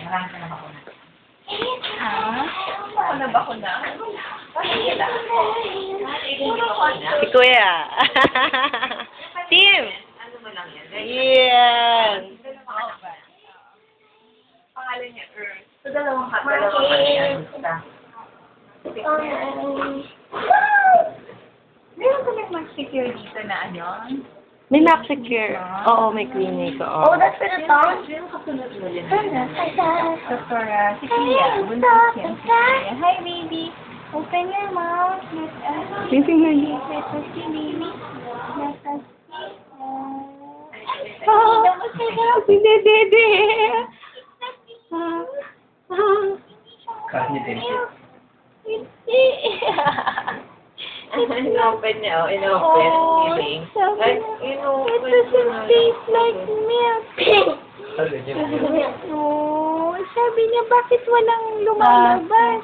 Marami ka na bakuna. Ha? Bakuna? Bakit? Si Kuya. Tim! Ano mo lang yan? Yan! Pangalan niya, Earth. So, dalawang yan. Meron ka lang mag-secure dito na ano? May map secure. Oo, may clinic. Oo. Oh, that's for the tongue? Dr. Cecilia. Buntis yan, Cecilia. Hi, baby. Open your mouth. Let us see. Let us see, baby. Let us see. Si Dede. Kasi din. Hindi. Inopen niya, oh. Inopen. Healing. Ay, inopen. It doesn't taste like milk. Oh, sabi niya, bakit walang lumalabas?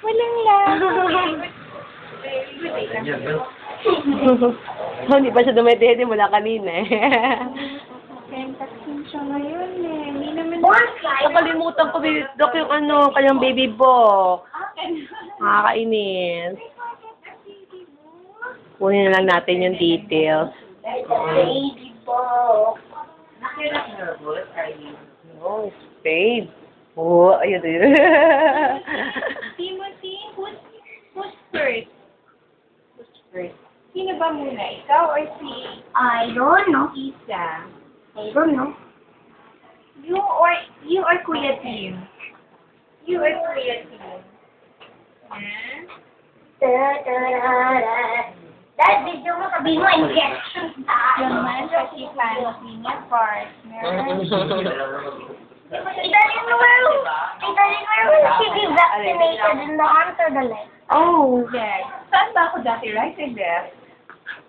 Walang laman. Hindi pa siya dumedede mula kanina eh. Vaccine siya ngayon eh. Hindi naman Nakalimutan ko, Dok, yung ano, kanyang baby book. Nakakainis. Kunin na lang natin yung details. Baby book. Nervous, are you? Oh, spade. Oh, ayun din. Timothy, who's first? Who's first? Sino ba muna? Ikaw or si I don't know. Isa? I don't know. You or Kuya Tim? You or Kuya Tim? Hmm? Dad, video mo sabihin mo, injection tayo. Naman kasi fancy niya, partner. Italin mo, will she be vaccinated in the arms or the legs? Oh, Yes. Saan ba ako dati? Right or left?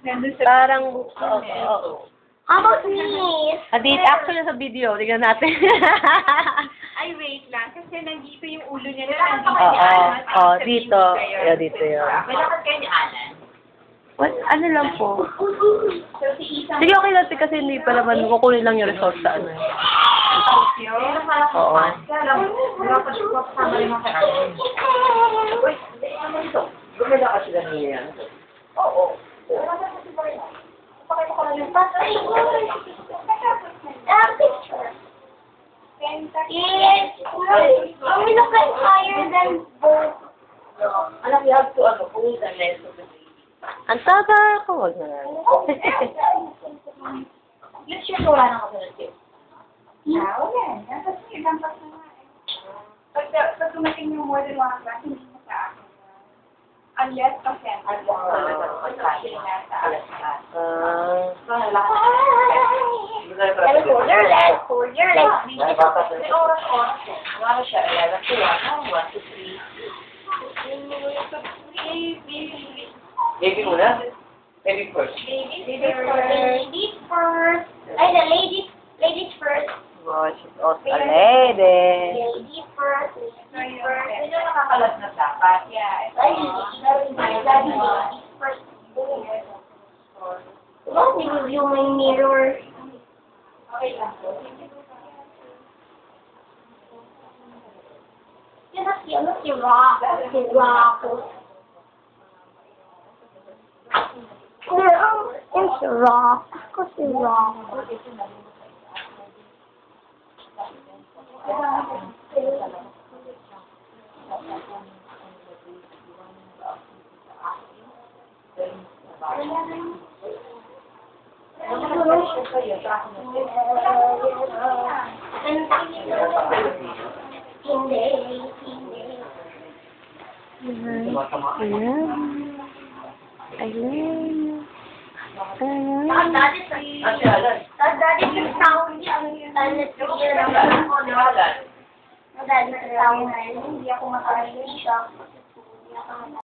Nandun sa... parang, oo. How about knees? Actually, sa video, tingnan natin. Ay, wait lang. Kasi nandito yung ulo niya na Oo, nandito. oo, dito. Yeah, dito yun. Kailangan kayo ni Alan. What? Ano lang po? So, si Isa. Sige, okay lang kasi hindi pa naman kukunin lang yung results sa ano. Oo. Wala pa siya kasama rin mga kaya. Uy, ano ito? Gumala ka sila niya. Oo. Picture. Yes. Oh, we look like higher than both. Anak, you have to, pull the lens of the baby. Ang taba ko, wag na. Yung sure wala na kasi nag-tip. Wala. Nasa sige, dampas na nga eh. Pag dumating yung more than one class, hindi mo sa akin. Unless kasi ang Hold your leg, hold your leg. May oras. Wala siya, 11 to 1, 1 to 3. Baby muna? Baby first. Ladies first. Ay, the ladies first. Oh, she's also a lady. Ladies first. Ladies first. Sino nakakalat na dapat? Yeah. Ay, ladies first. Don't review my mirror. Okay lang po. Yan na si Rock. Si Rock. It's Rock. Ako si Rock. Hindi. Ayan. Ayan. Dati sa sound yung nag-trigger ng ako, no? Dati sa sound, hindi ako makarinig siya.